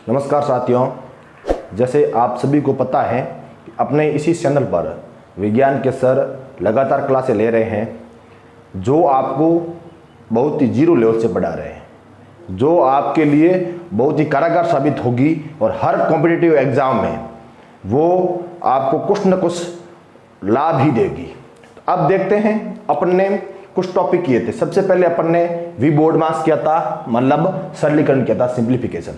नमस्कार साथियों, जैसे आप सभी को पता है कि अपने इसी चैनल पर विज्ञान के सर लगातार क्लासें ले रहे हैं जो आपको बहुत ही जीरो लेवल से पढ़ा रहे हैं, जो आपके लिए बहुत ही कारगर साबित होगी और हर कॉम्पिटिटिव एग्ज़ाम में वो आपको कुछ न कुछ लाभ ही देगी। तो अब देखते हैं, अपन ने कुछ टॉपिक किए थे। सबसे पहले अपन ने वी बोर्ड मास किया था, मतलब सरलीकरण किया था, सिंप्लीफिकेशन।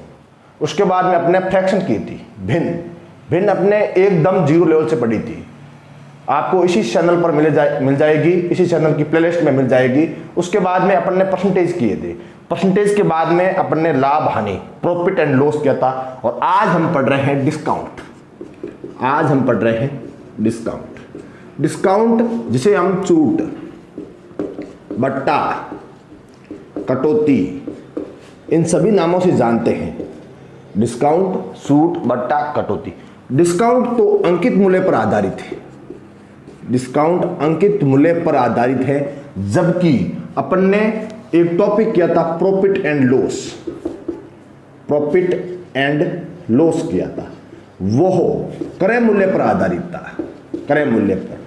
उसके बाद में अपने फ्रैक्शन की थी, भिन्न अपने एकदम जीरो लेवल से पढ़ी थी। आपको इसी चैनल पर मिल जाएगी, इसी चैनल की प्लेलिस्ट में मिल जाएगी। उसके बाद में अपन ने परसेंटेज किए थे। परसेंटेज के बाद में अपन ने लाभ हानि, प्रॉफिट एंड लॉस किया था। और आज हम पढ़ रहे हैं डिस्काउंट। आज हम पढ़ रहे हैं डिस्काउंट, जिसे हम छूट, बट्टा, कटौती, इन सभी नामों से जानते हैं। डिस्काउंट, छूट, बट्टा, कटौती। डिस्काउंट तो अंकित मूल्य पर आधारित है। डिस्काउंट अंकित मूल्य पर आधारित है, जबकि अपन ने एक टॉपिक किया था प्रॉफिट एंड लॉस किया था, वो क्रय मूल्य पर आधारित था। क्रय मूल्य पर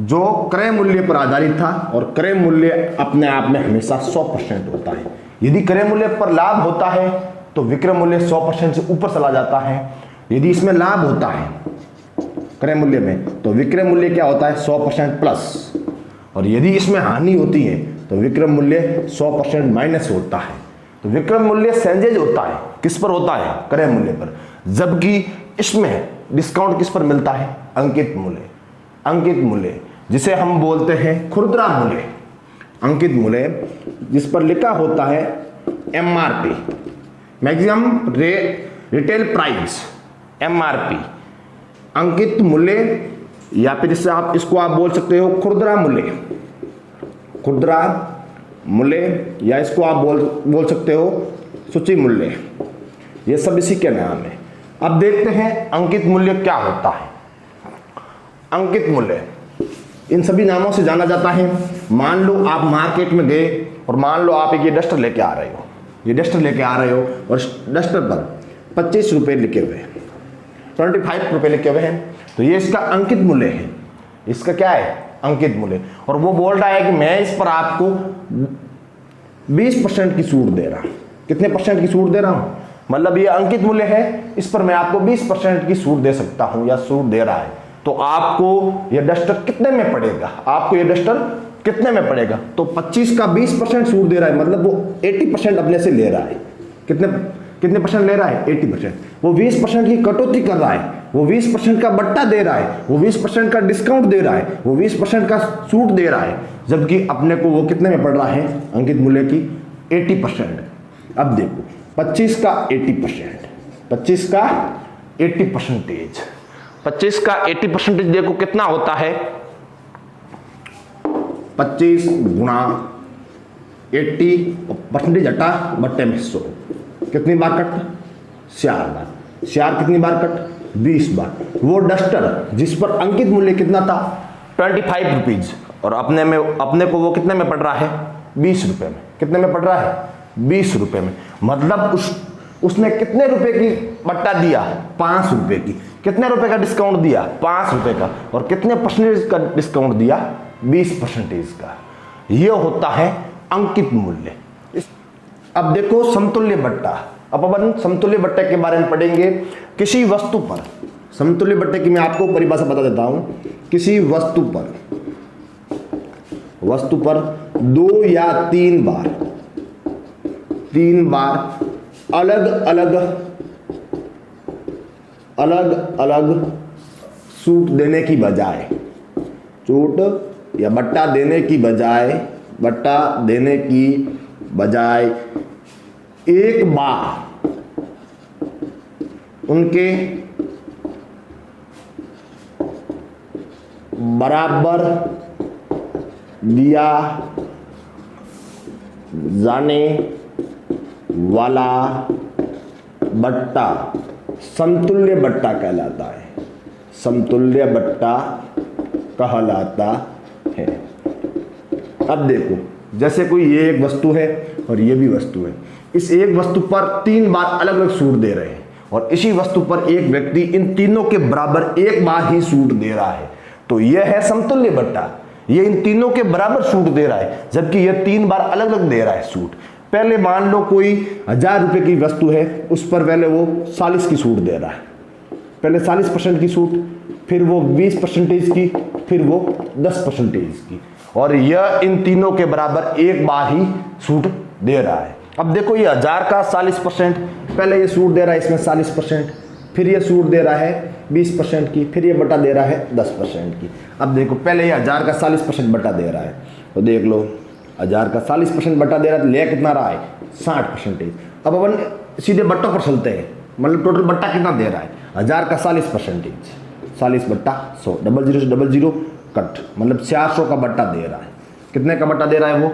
जो क्रय मूल्य पर आधारित था, और क्रय मूल्य अपने आप में हमेशा 100% होता है। यदि क्रय मूल्य पर लाभ होता है तो विक्रय मूल्य 100% से ऊपर चला जाता है। यदि इसमें लाभ होता है क्रय मूल्य में तो विक्रय मूल्य क्या होता है, 100% प्लस। और यदि इसमें हानि होती है तो विक्रय मूल्य 100% माइनस होता है। तो विक्रय मूल्य सेंजेज होता है, किस पर होता है, क्रय मूल्य पर। जबकि इसमें डिस्काउंट किस पर मिलता है, अंकित मूल्य, जिसे हम बोलते हैं खुदरा मूल्य। अंकित मूल्य जिस पर लिखा होता है MRP, maximum retail price, MRP, अंकित मूल्य, या फिर इससे इसको आप बोल सकते हो खुदरा मूल्य, या इसको आप बोल सकते हो सूची मूल्य। ये सब इसी के नाम है। अब देखते हैं अंकित मूल्य क्या होता है। अंकित मूल्य इन सभी नामों से जाना जाता है। मान लो आप मार्केट में गए और मान लो आप ये डस्टर लेके आ रहे हो, और डस्टर पर 25 रुपये लिखे हुए हैं, 25 रुपये लिखे हुए हैं, तो ये इसका अंकित मूल्य है। इसका क्या है, अंकित मूल्य। और वो बोल रहा है कि मैं इस पर आपको 20% की छूट दे रहा हूं। कितने परसेंट की छूट दे रहा हूं, मतलब ये अंकित मूल्य है, इस पर मैं आपको 20% की छूट दे सकता हूं, या छूट दे रहा है। तो आपको ये डस्टर कितने में पड़ेगा, तो 25 का 20% छूट दे रहा है, मतलब वो 80% अपने से ले रहा है। कितने परसेंट ले रहा है, 80%। वो 20% की कटौती कर रहा है, वो 20% का बट्टा दे रहा है, वो 20% का डिस्काउंट दे रहा है, वो 20% का छूट दे रहा है, जबकि अपने को वो कितने में पड़ रहा है, अंकित मूल्य की 80%। अब देखो 25 का 80%, 25 का 80% देखो कितना होता है, 25 गुणा 80% हटा बट्टे में 100, कितनी बार कट, 4 बार। 4 कितनी बार कट, 20 बार। वो डस्टर जिस पर अंकित मूल्य कितना था, 25 रुपीज, और अपने को वो कितने में पड़ रहा है, 20 रुपये में। कितने में पड़ रहा है, 20 रुपये में। मतलब उसने कितने रुपए की बट्टा दिया, 5 रुपए की। कितने रुपए का डिस्काउंट दिया, 5 रुपए का। और कितने परसेंटेज का डिस्काउंट दिया, 20% का। यह होता है अंकित मूल्य। अब देखो समतुल्य बट्टा। अब अपन समतुल्य बट्टे के बारे में पढ़ेंगे। किसी वस्तु पर, समतुल्य बट्टे की मैं आपको परिभाषा बता देता हूं। किसी वस्तु पर 2 या 3 बार अलग छूट देने की बजाय, छूट या बट्टा देने की बजाय एक बार उनके बराबर दिया जाने वाला बट्टा समतुल्य बट्टा कहलाता है। समतुल्य बट्टा कहलाता है। अब देखो जैसे कोई ये एक वस्तु है और ये भी वस्तु है, इस एक वस्तु पर 3 बार अलग अलग सूट दे रहे हैं और इसी वस्तु पर एक व्यक्ति इन तीनों के बराबर एक बार ही सूट दे रहा है, तो यह है समतुल्य बट्टा। ये इन तीनों के बराबर सूट दे रहा है जबकि यह 3 बार अलग अलग दे रहा है सूट। पहले मान लो कोई 1000 रुपए की वस्तु है, उस पर पहले वो 40 की छूट दे रहा है, पहले 40% की छूट, फिर वो 20% की, फिर वो 10% की, और यह इन तीनों के बराबर एक बार ही छूट दे रहा है। अब देखो ये 1000 का 40%, पहले ये छूट दे रहा है इसमें 40%, फिर ये छूट दे रहा है 20% की, फिर ये बटा दे रहा है 10% की। अब देखो पहले ये 1000 का 40% बटा दे रहा है, तो देख लो 1000 का 40% बटा दे रहा है तो ले कितना रहा है 60%। अब अपन सीधे बट्टों पर चलते हैं, मतलब टोटल बट्टा कितना दे रहा है 1000 का 40%, 40 बट्टा 100, 00 से 00 कट, मतलब 400 का बट्टा दे रहा है। कितने का बट्टा दे रहा है वो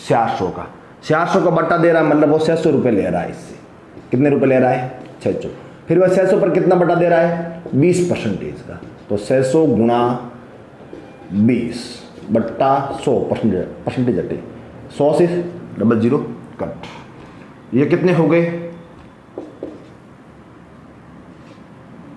400 का, 400 का बट्टा दे रहा है, मतलब वो 600 रुपये ले रहा है इससे। कितने रुपए ले रहा है 600। फिर वह 600 पर कितना बट्टा दे रहा है 20% का, तो 600 गुणा 20 बट्टा 100 परसेंटेज हटे 100 से 00 कट। ये कितने हो गए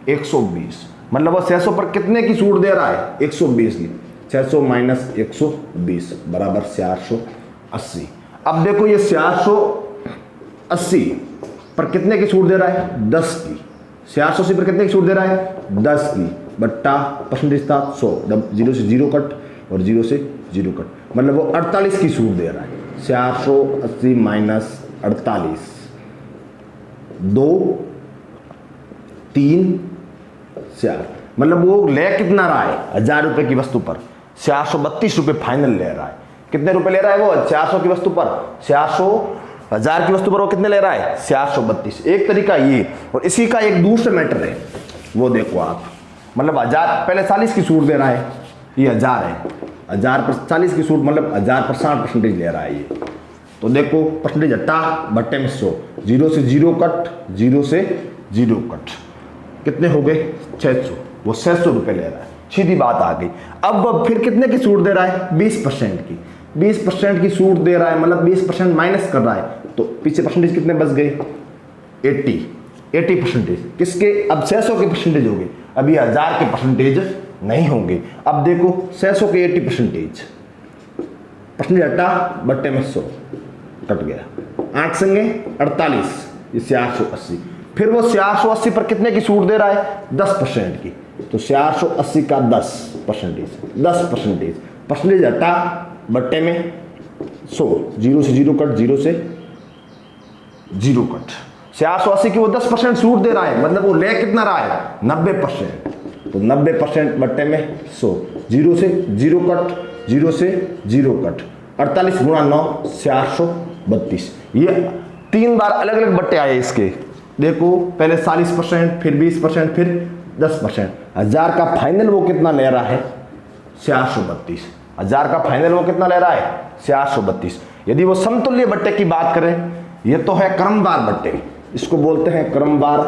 120, मतलब वो 600 पर कितने की छूट दे रहा है 120 की। 600 माइनस 120 बराबर 480। अब देखो ये 480 पर कितने की छूट दे रहा है 10 की। 480 पर कितने की छूट दे रहा है 10 की, बट्टा परसेंटेज था 100, 0 से 0 कट और 0 से 0 कट, मतलब वो 48 की छूट दे रहा है। 480 माइनस 48, 2 3 4, मतलब वो ले कितना रहा है 1000 रुपए की वस्तु पर 432 रुपये फाइनल ले रहा है। कितने रुपए ले रहा है वो 400 की वस्तु पर, 1000 की वस्तु पर वो कितने ले रहा है 432। एक तरीका ये, और इसी का एक दूसरा मैटर है वो देखो आप, मतलब 1000 पहले 40 की छूट दे रहा है, ये 1000 है, 1000 पर 40 की छूट मतलब 1000 पर 60% ले रहा है ये। तो देखो परसेंटेज हटा बट्टे में 100, 0 से 0 कट, 0 से 0 कट, कितने हो गए 600, वो 600 रुपये ले रहा है। सीधी बात आ गई। अब फिर कितने की छूट दे रहा है 20% की, 20% की छूट दे रहा है, मतलब 20% माइनस कर रहा है, तो पीछे परसेंटेज कितने बच गए 80%। किसके अब 600 के परसेंटेज हो गए, अभी 1000 के परसेंटेज नहीं होंगे। अब देखो 600 के 80% हटा बट्टे में 100 कट गया, 8 संगे 48, ये 480। फिर वो 480 पर कितने की छूट दे रहा है 10% की, तो 480 का 10% परसेंटेज हटा बट्टे में 100, 0 से 0 कट, 0 से 0 कट। 480 की वो 10% छूट दे रहा है, मतलब वो ले कितना रहा है 90%, तो 90% बट्टे में 100, 0 से 0 कट, 0 से 0 कट, 48 गुणा 9 432। ये 3 बार अलग अलग बट्टे आए इसके। देखो पहले 40%, फिर 20%, फिर 10%। 1000 का फाइनल वो कितना ले रहा है 432। 1000 का फाइनल वो कितना ले रहा है 432। यदि वो समतुल्य बट्टे की बात करें, ये तो है क्रमवार बट्टे, इसको बोलते हैं क्रमवार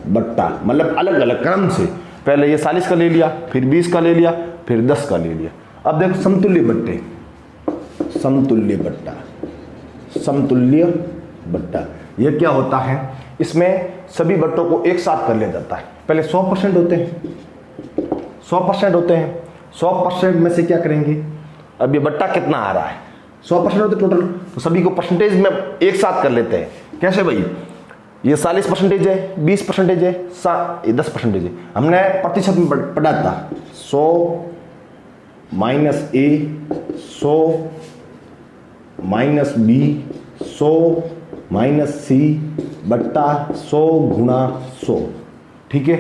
बट्टा, मतलब अलग अलग क्रम से, पहले ये 40 का ले लिया, फिर 20 का ले लिया, फिर 10 का ले लिया। अब देखो समतुल्य बट्टे, समतुल्य बट्टा, समतुल्य बट्टा ये क्या होता है, इसमें सभी बट्टों को एक साथ कर लिया जाता है। पहले 100% होते हैं, 100% होते हैं, 100% में से क्या करेंगे, अब ये बट्टा कितना आ रहा है 100% होते टोटल, तो सभी को परसेंटेज में एक साथ कर लेते हैं। कैसे भाई, ये 40% है, 20% है, 10% है। हमने प्रतिशत में पढ़ा था 100 माइनस ए, 100 माइनस बी, 100 माइनस सी बट्टा 100 गुणा 100। ठीक है,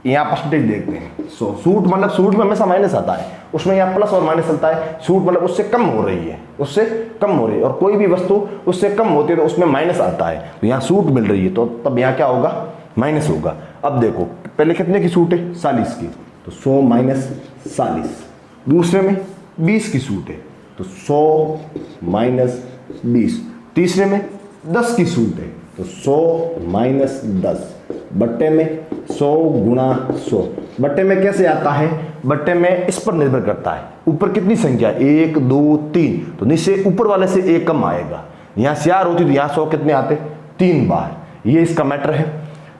यहाँ परसेंटेज देखते हैं 100। सूट मतलब सूट में हमेशा माइनस आता है, उसमें यहाँ प्लस और माइनस चलता है। सूट मतलब उससे कम हो रही है, उससे कम हो रही है, और कोई भी वस्तु उससे कम होती है तो उसमें माइनस आता है। तो यहाँ सूट मिल रही है तो तब यहाँ क्या होगा माइनस होगा। अब देखो पहले कितने की सूट है 40 की, तो 100 माइनस 40। दूसरे में 20 की सूट है, तो 100 माइनस 20। तीसरे में 10 की सूट है, तो 100 माइनस 10 बट्टे में 100 गुणा 100। बट्टे में कैसे आता है, बट्टे में इस पर निर्भर करता है, ऊपर कितनी संख्या, 1 2 3, तो नीचे ऊपर वाले से एक कम आएगा। यहाँ CR होती तो यहाँ 100 कितने आते, 3 बार। ये इसका मैटर है।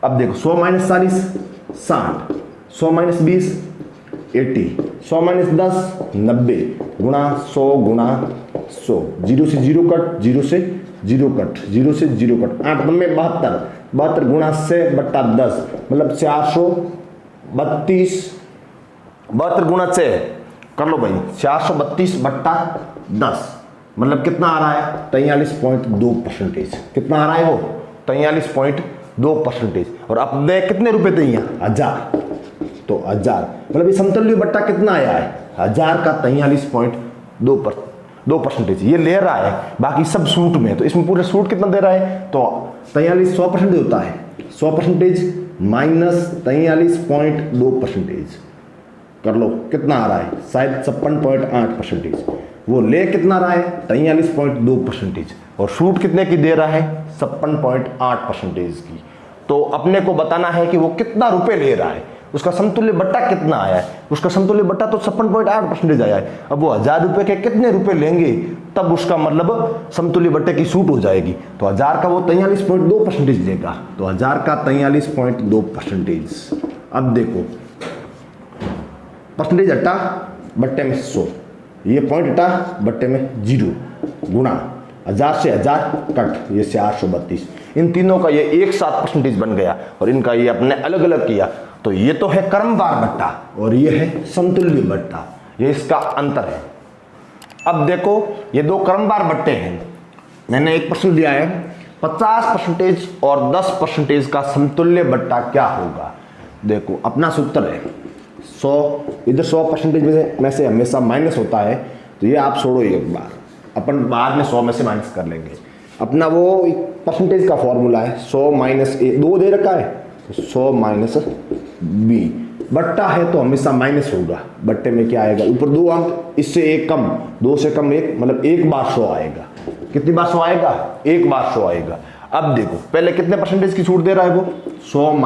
अब देखो 100 - 40 60, 100 - 20 80, 100 - 10 90, गुणा 100 गुणा 100, 0 से 0 कट, 0 से 0 कट, 0 से 0 कट, 8 9 72, 72 गुणा से बट्टा 10, मतलब 432, 72 गुणा 6 कर लो भाई, 432 बट्टा 10, मतलब कितना आ रहा है, 43.2%। कितना आ रहा है वो, 43.2%। और अपने कितने रुपए थे यहाँ, 1000, तो 1000, मतलब ये समतुल्य बट्टा कितना आया है, 1000 का 43.2%। ये ले रहा है, बाकी सब सूट में, तो इसमें पूरे सूट कितना दे रहा है, तो 43 100% होता है, 100% माइनस 43.2%। कर लो कितना आ रहा है, शायद 56.8%। वो ले कितना रहा है, 43.2%, और सूट कितने की दे रहा है, 56.8% की। तो अपने को बताना है कि वो कितना रुपए ले रहा है, उसका समतुल्य बट्टा कितना आया है। उसका समतुल्य बट्टा तो 56.8% आया है। अब वो 1000 रुपए के कितने रुपए लेंगे, तब उसका मतलब समतुल्य बट्टे की छूट हो जाएगी। तो 1000 का वो 43.2% लेगा, तो 1000 का 43.2%। अब देखो परसेंटेज हटा, बट्टे में 100, ये पॉइंट हटा, बट्टे में 0, गुणा 1000 से 1000 कट, ये 432। इन तीनों का ये एक साथ परसेंटेज बन गया, और इनका ये अपने अलग अलग किया। तो ये तो है क्रमवार बट्टा, और ये है समतुल्य बट्टा, ये इसका अंतर है। अब देखो ये दो क्रमवार बट्टे हैं, मैंने एक प्रश्न दिया है, 50% और 10% का समतुल्य बट्टा क्या होगा। देखो अपना सूत्र है 100, इधर 100% में से हमेशा माइनस होता है, तो ये आप छोड़ो एक बार, अपन बाद में 100 में से माइनस कर लेंगे। अपना वो परसेंटेज का फॉर्मूला है 100 - a, 2 दे रखा है, तो 100 - b, बट्टा है तो हमेशा माइनस होगा। बट्टे में क्या आएगा, ऊपर 2 अंक, इससे एक कम, 2 से कम 1, मतलब एक बार 100 आएगा। कितनी बार 100 आएगा, एक बार 100 आएगा। अब देखो पहले कितने परसेंटेज की छूट दे रहा है वो, 100 -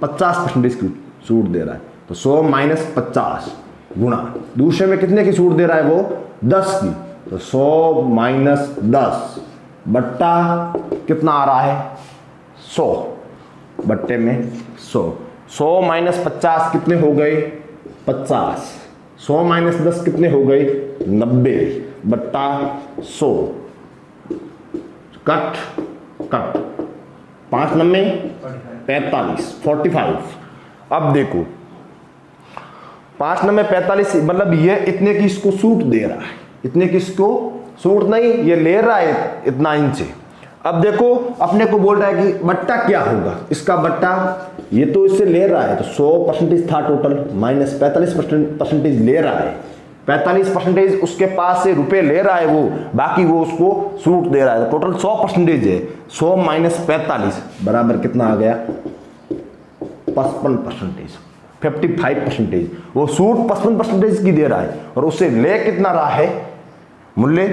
50% की छूट दे रहा है, तो 100 - 50 गुणा, दूसरे में कितने की छूट दे रहा है वो, 10 की, तो 100 - 10 बट्टा कितना आ रहा है, 100, बट्टे में 100। 100 - 50 कितने हो गए, 50, 100 - 10 कितने हो गए, 90, बट्टा 100, कट कट, 5 9 45, 45। अब देखो 5 9 45, मतलब ये इतने की इसको सूट दे रहा है, इतने की इसको सूट नहीं, ये ले रहा है इतना इंच। अब देखो अपने को बोल रहा है कि बट्टा क्या होगा, इसका बट्टा, ये तो इससे ले रहा है, तो 100% था टोटल, माइनस 45% ले रहा है, 45% उसके पास से रुपए ले रहा है वो, बाकी वो उसको सूट दे रहा है, टोटल 100% है। 100 - 45 बराबर कितना आ गया, 55%, 55%। वो सूट 55% की दे रहा है, और उससे ले कितना रहा है, मूल्य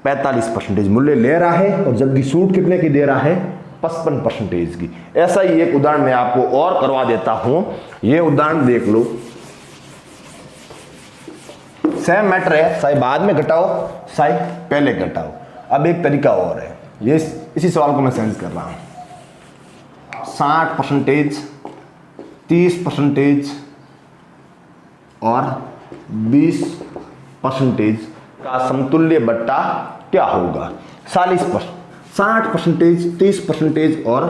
45% मूल्य ले रहा है, और जबकि सूट कितने की दे रहा है, 55% की। ऐसा ही एक उदाहरण मैं आपको और करवा देता हूं, ये उदाहरण देख लो, सेम मैटर है, चाहे बाद में घटाओ चाहे पहले घटाओ। अब एक तरीका और है, ये इसी सवाल को मैं सेंस कर रहा हूं, 60%, 30% और 20% का समतुल्य बट्टा क्या होगा। 60%, 30% और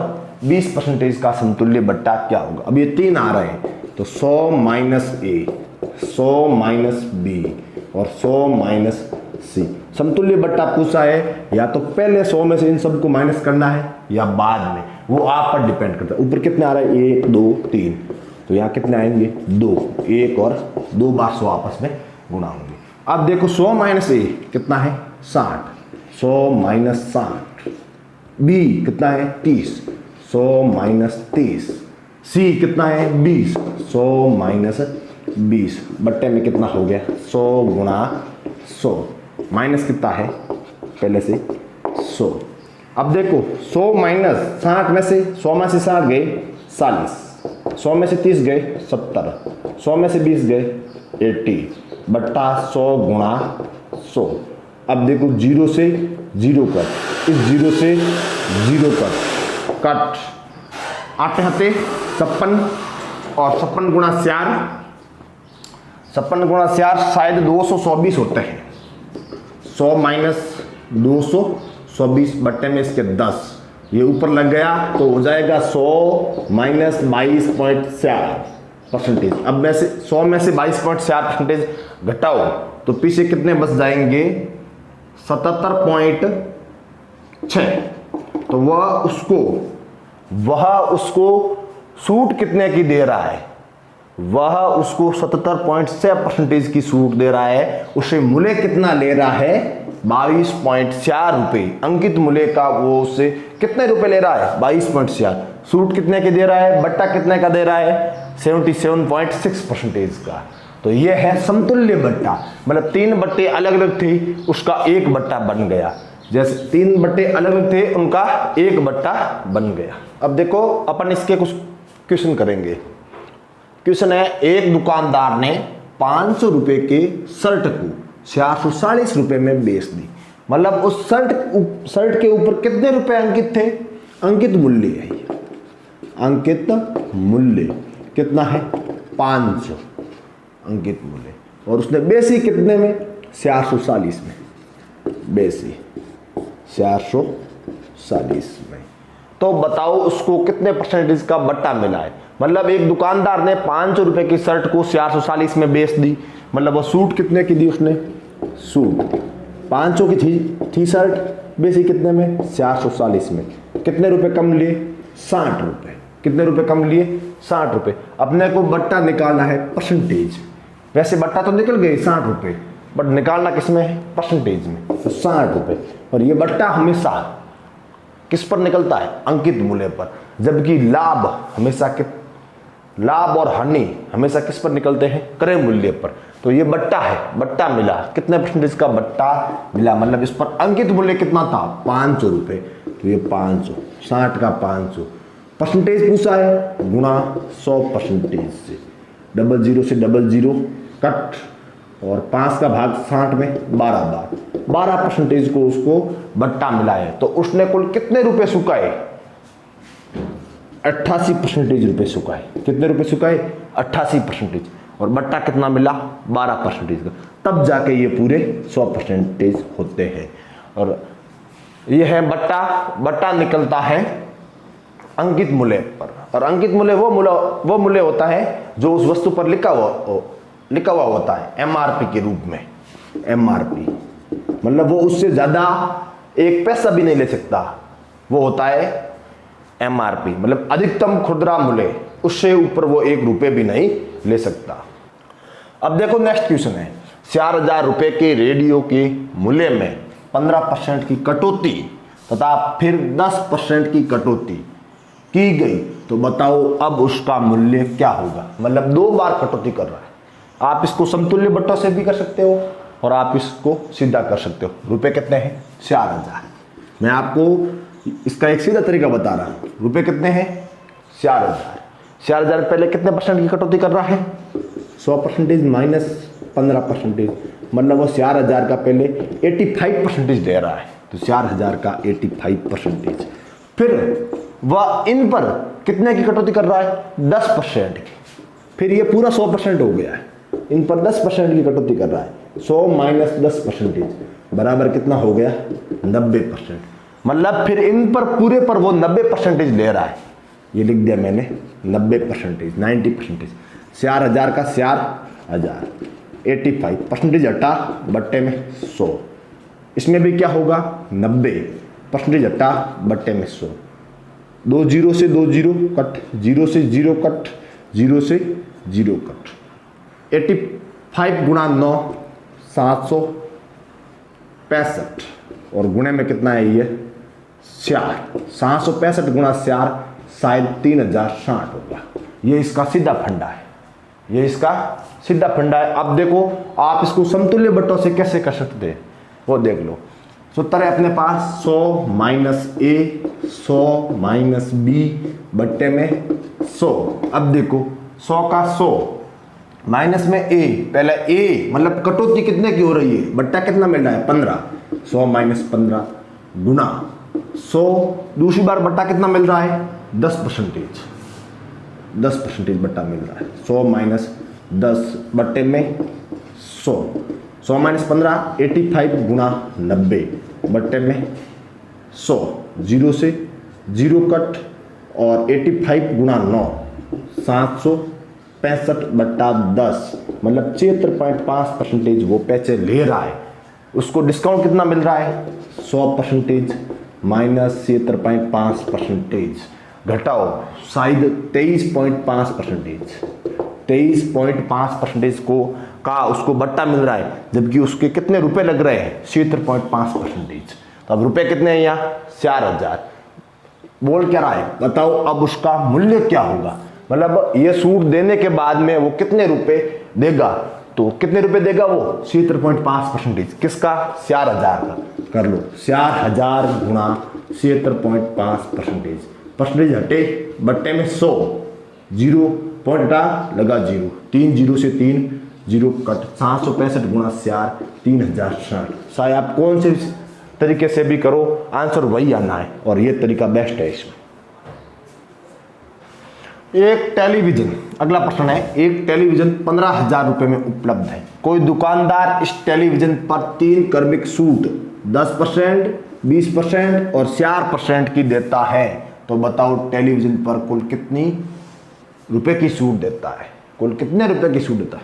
20% का समतुल्य बट्टा क्या होगा। अब ये 3 आ रहे हैं, तो 100 - a, 100 - b और 100 - c। समतुल्य बट्टा पूछा है, या तो पहले 100 में से इन सबको माइनस करना है, या बाद में, वो आप पर डिपेंड करता है। ऊपर कितने आ रहा है, 1 2 3, तो यहाँ कितने आएंगे, 2, 1 और 2 बार 100 आपस में गुणा होंगे। अब देखो 100 - a कितना है, 60, 100 - 60, b कितना है, 30, 100 - 30, c कितना है, 20, 100 - 20, बट्टे में कितना हो गया, 100 गुणा 100, माइनस कितना है पहले से 100। अब देखो 100 - 60 में से 100 में से 60 गए 40, 100 में से 30 गए 70, 100 में से 20 गए 80 बट्टा 100 गुणा 100। अब देखो 0 से 0 कट, इस 0 से 0 कट 8 हते 56 और 56 गुणा 4, 56 गुणा 4 शायद 224 होते हैं। 100 माइनस 224 बट्टे में इसके 10, ये ऊपर लग गया तो हो जाएगा 100 माइनस 22.4%। अब में से 100 में से 22.4% घटाओ तो पीछे कितने बच जाएंगे? 77.6। तो वह उसको सूट कितने की दे रहा है? वह उसको 77.6% की सूट दे रहा है। उसे मूल्य कितना ले रहा है? 22.4 रुपये। अंकित मूल्य का वो उससे कितने रुपए ले रहा है? 22.4। सूट कितने के दे रहा है? बट्टा कितने का दे रहा है? 77.6% का। तो ये है समतुल्य बट्टा, मतलब 3 बट्टे अलग अलग थे, उसका 1 बट्टा बन गया। जैसे 3 बट्टे अलग अलग थे, उनका 1 बट्टा बन गया। अब देखो अपन इसके कुछ क्वेश्चन करेंगे। क्वेश्चन है, एक दुकानदार ने 500 रुपए के शर्ट को 440 रुपए में बेच दी। मतलब उस शर्ट के ऊपर कितने रुपए अंकित थे? अंकित मूल्य है, अंकित मूल्य कितना है? 500 अंकित मूल्य। और उसने बेची कितने में? 440 में। बेची 440 में। तो बताओ उसको कितने परसेंटेज का बट्टा मिला है? मतलब एक दुकानदार ने 500 रुपए की शर्ट को 440 में बेच दी। मतलब वो सूट कितने की दी उसने? सूट 500 की थी शर्ट, बेची कितने में? 440 में। कितने रुपए कम लिए? 60 रुपए। कितने रुपए कम लिए? 60 रुपए। अपने को बट्टा निकालना है परसेंटेज। वैसे बट्टा तो निकल गए 60 रुपए, बट निकालना किस में है? परसेंटेज में। तो 60 रुपए। और ये बट्टा हमेशा किस पर निकलता है? अंकित मूल्य पर। जबकि लाभ हमेशा लाभ और हानि हमेशा किस पर निकलते हैं? क्रय मूल्य पर। तो ये बट्टा है, बट्टा मिला। कितने परसेंटेज का बट्टा मिला? मतलब इस पर अंकित मूल्य कितना था? 500 रुपए। तो ये 500, 60 का 500 परसेंटेज पूछा है, गुणा 100% से। 00 से 00 कट, और 5 का भाग 60 में 12 बार, 12% को उसको बट्टा मिला है। तो उसने कुल कितने रुपए चुकाए? 88% रुपए चुकाए। कितने रुपए चुकाए? 88%। और बट्टा कितना मिला? 12% का। तब जाके ये पूरे 100% होते हैं। और ये है बट्टा। बट्टा निकलता है अंकित मूल्य पर। और अंकित मूल्य वो मूल्य होता है जो उस वस्तु पर लिखा हुआ होता है एमआरपी के रूप में। एमआरपी मतलब वो उससे ज्यादा 1 पैसा भी नहीं ले सकता, वो होता है एमआरपी, मतलब अधिकतम खुदरा मूल्य। उससे ऊपर वो 1 रुपए भी नहीं ले सकता। अब देखो नेक्स्ट क्वेश्चन है, 4000 रुपए के रेडियो के मूल्य में 15% की कटौती तथा फिर 10% की कटौती की गई। तो बताओ अब उसका मूल्य क्या होगा? मतलब 2 बार कटौती कर रहा है। आप इसको समतुल्य बट्टों से भी कर सकते हो और आप इसको सीधा कर सकते हो। रुपए कितने हैं? 4000। मैं आपको इसका एक सीधा तरीका बता रहा हूं। रुपए कितने हैं? 4000। 4000 पहले कितने परसेंट की कटौती कर रहा है? 100% माइनस 15%। मतलब वो 4000 का पहले 85% दे रहा है। तो 4000 का 85%। फिर वह इन पर कितने की कटौती कर रहा है? 10% की। फिर ये पूरा 100% हो गया है। इन पर 10% की कटौती कर रहा है। 100 माइनस 10% बराबर कितना हो गया? 90%। मतलब फिर इन पर पूरे पर वो 90% ले रहा है। ये लिख दिया मैंने 90%, 90%। 4000 का 4000, 85% हटा बट्टे में 100। इसमें भी क्या होगा? 90% हटा बट्टे में 100। 2 0 से 2 0 कट, 0 से 0 कट, 0 से 0 कट। 85 गुणा 9 765। और गुणे में कितना है? ये 4। 765 गुणा 4 शायद 3060 होगा। ये इसका सीधा फंडा है। ये इसका सीधा फंडा है। अब देखो आप इसको समतुल्य बट्टों से कैसे कर सकते हैं वो देख लो। सूत्र है अपने पास 100 माइनस ए 100 माइनस बी बट्टे में 100। अब देखो 100 का 100 माइनस में ए, पहले ए मतलब कटौती कितने की हो रही है, बट्टा कितना मिल रहा है 15, 100 माइनस 15 गुना 100, दूसरी बार बट्टा कितना मिल रहा है 10%, 10% बट्टा मिल रहा है, 100 माइनस 10 बट्टे में 100, 100 माइनस 15 85 गुना 90 बट्टे में 100, 0 से 0 कट और 85 गुना 9 765 बट्टा 10 मतलब 76.5% वो पैसे ले रहा है। उसको डिस्काउंट कितना मिल रहा है 100% माइनस 76.5%, घटाओ शायद 23.5%, 23.5% को का उसको बट्टा मिल रहा है, जबकि उसके कितने रुपए लग रहे हैं 76.5%। तो अब रुपए कितने हैं यहाँ 4000। बोल क्या रहा है बताओ, अब उसका मूल्य क्या होगा, मतलब ये सूट देने के बाद में वो कितने रुपए देगा, तो कितने रुपए देगा वो 76.5%, किसका 4000 का। कर लो 4000 गुणा 76.5%, परसेंटेज हटे बट्टे में 100, 0 पॉइंट हटा लगा 0, 3 0 से 3 0 कट 765 गुणा 4 3060। चाहे आप कौन से तरीके से भी करो आंसर वही आना है, और ये तरीका बेस्ट है इसमें। एक टेलीविजन, अगला प्रश्न है, एक टेलीविजन 15,000 रुपए में उपलब्ध है। कोई दुकानदार इस टेलीविजन पर 3 क्रमिक छूट 10%, 20% और 4% की देता है। तो बताओ टेलीविजन पर कुल कितनी रुपए की छूट देता है, कुल कितने रुपए की छूट देता है।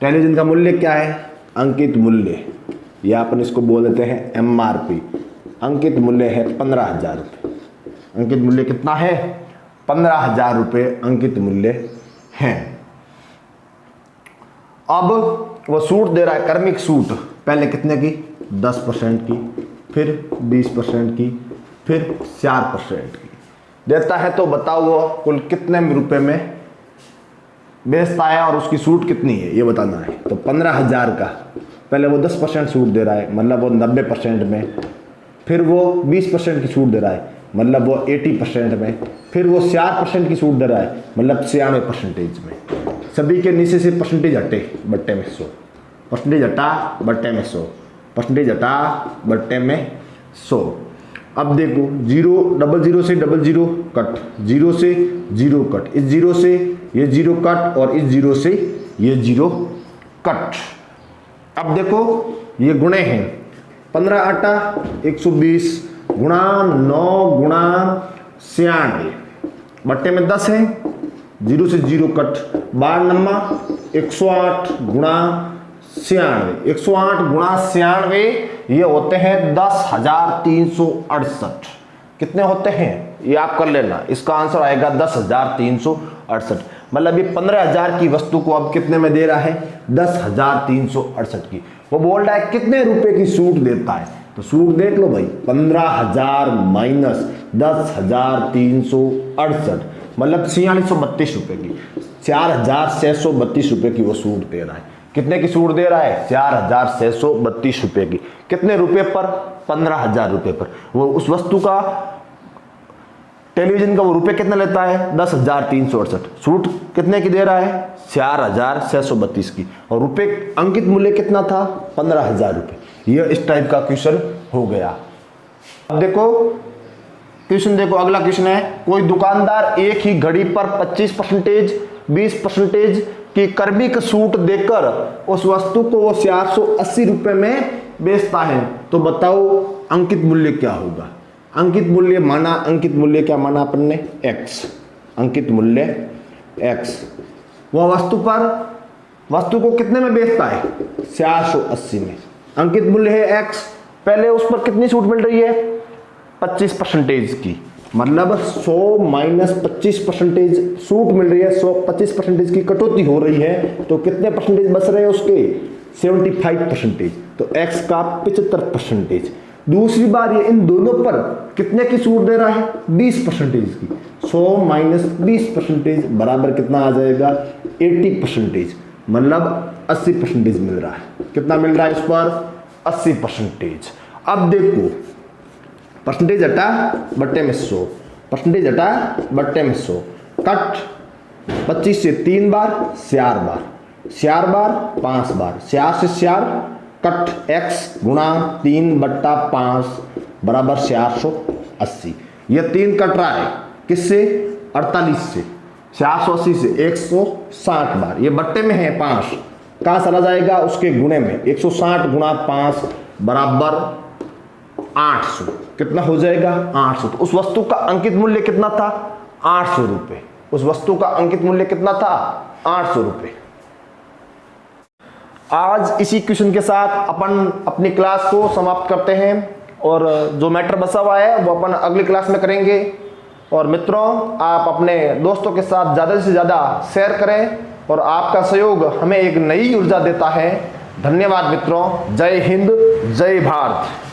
टेलीविजन का मूल्य क्या है, अंकित मूल्य, या अपन इसको बोल देते हैं MRP। अंकित मूल्य है 15,000 रुपये। अंकित मूल्य कितना है 15,000 रुपये अंकित मूल्य है। अब वो सूट दे रहा है क्रमिक सूट, पहले कितने की 10% की, फिर 20% की, फिर 4% की देता है। तो बताओ वो कुल कितने रुपए में बेचता है और उसकी सूट कितनी है ये बताना है। तो 15,000 का पहले वो 10% छूट दे रहा है, मतलब वो 90% में, फिर वो 20% की छूट दे रहा है, मतलब वो 80% में, फिर वो 4% की छूट दे रहा है, मतलब 96% में। सभी के नीचे से परसेंटेज हटे बट्टे में 100, परसेंटेज हटा बट्टे में 100, परसेंटेज हटा बट्टे में 100। अब देखो 0 से 00 कट, 0 से 0 कट, इस 0 से ये 0 कट और इस 0 से ये 0 कट। अब देखो ये गुणे हैं, 15 आटा 120 गुणा 9 गुणा 96 बट्टे में 10 है, 0 से 0 कट, 12 नम्मा 108 गुणा 96, 108 गुणा 96 ये होते हैं 10,368। कितने होते हैं ये आप कर लेना, इसका आंसर आएगा 10,368। मतलब ये 15,000 की वस्तु को अब कितने में दे रहा है 10,368 की। वो बोल रहा है कितने रुपए की छूट देता है, तो छूट देख लो भाई 15,000 माइनस 10,368 मतलब 4632 रुपए की, 4,632 रुपए की वो छूट दे रहा है। कितने की छूट दे रहा है 4,632 रुपए की। कितने रुपए पर 15,000 रुपए पर। वो उस वस्तु का टेलीविजन का वो रुपए कितना लेता है 10,368, छूट कितने की दे रहा है 4,632 की, और रुपए अंकित मूल्य कितना था 15,000 रुपए। ये इस टाइप का क्वेश्चन हो गया। अब देखो क्वेश्चन देखो, अगला क्वेश्चन है, कोई दुकानदार एक ही घड़ी पर 25%, 20% की क्रमिक छूट देकर उस वस्तु को वो 480 रुपए में बेचता है। तो बताओ अंकित मूल्य क्या होगा। अंकित मूल्य माना, अंकित मूल्य क्या माना अपन ने x, अंकित मूल्य x। वह वस्तु को कितने में बेचता है 480 में, अंकित मूल्य है x। पहले उस पर कितनी छूट मिल रही है 25% की, मतलब 100 माइनस 25% छूट मिल रही है, 125% की कटौती हो रही है, तो कितने परसेंटेज बच रहे हैं उसके 75%, तो x का 75%। दूसरी बार ये इन दोनों पर कितने की छूट दे रहा है 20% की, 100 माइनस 20% बराबर कितना आ जाएगा 80%, मतलब 80% मिल रहा है। कितना मिल रहा है इस पर 80%। अब देखो परसेंटेज हटा बट्टे में 100, परसेंटेज हटा बट्टे में 100, कट 25 से 3 बार 4 बार, 4 बार 5 बार, 4 से 4 कट x गुणा 3/5 बराबर 480। ये 3 कट रहा है किससे? 48 से। 480 से 160 बार, ये बट्टे में है 5, कहाँ चला जाएगा? उसके गुणे में। 160 गुणा 5 बराबर 800। कितना हो जाएगा? 800। तो उस वस्तु का अंकित मूल्य कितना था? 800 रुपये। उस वस्तु का अंकित मूल्य कितना था? 800 रुपये। आज इसी क्वेश्चन के साथ अपन अपनी क्लास को समाप्त करते हैं और जो मैटर बचा हुआ है वो अपन अगली क्लास में करेंगे। और मित्रों, आप अपने दोस्तों के साथ ज़्यादा से ज़्यादा शेयर करें और आपका सहयोग हमें एक नई ऊर्जा देता है। धन्यवाद मित्रों। जय हिंद, जय भारत।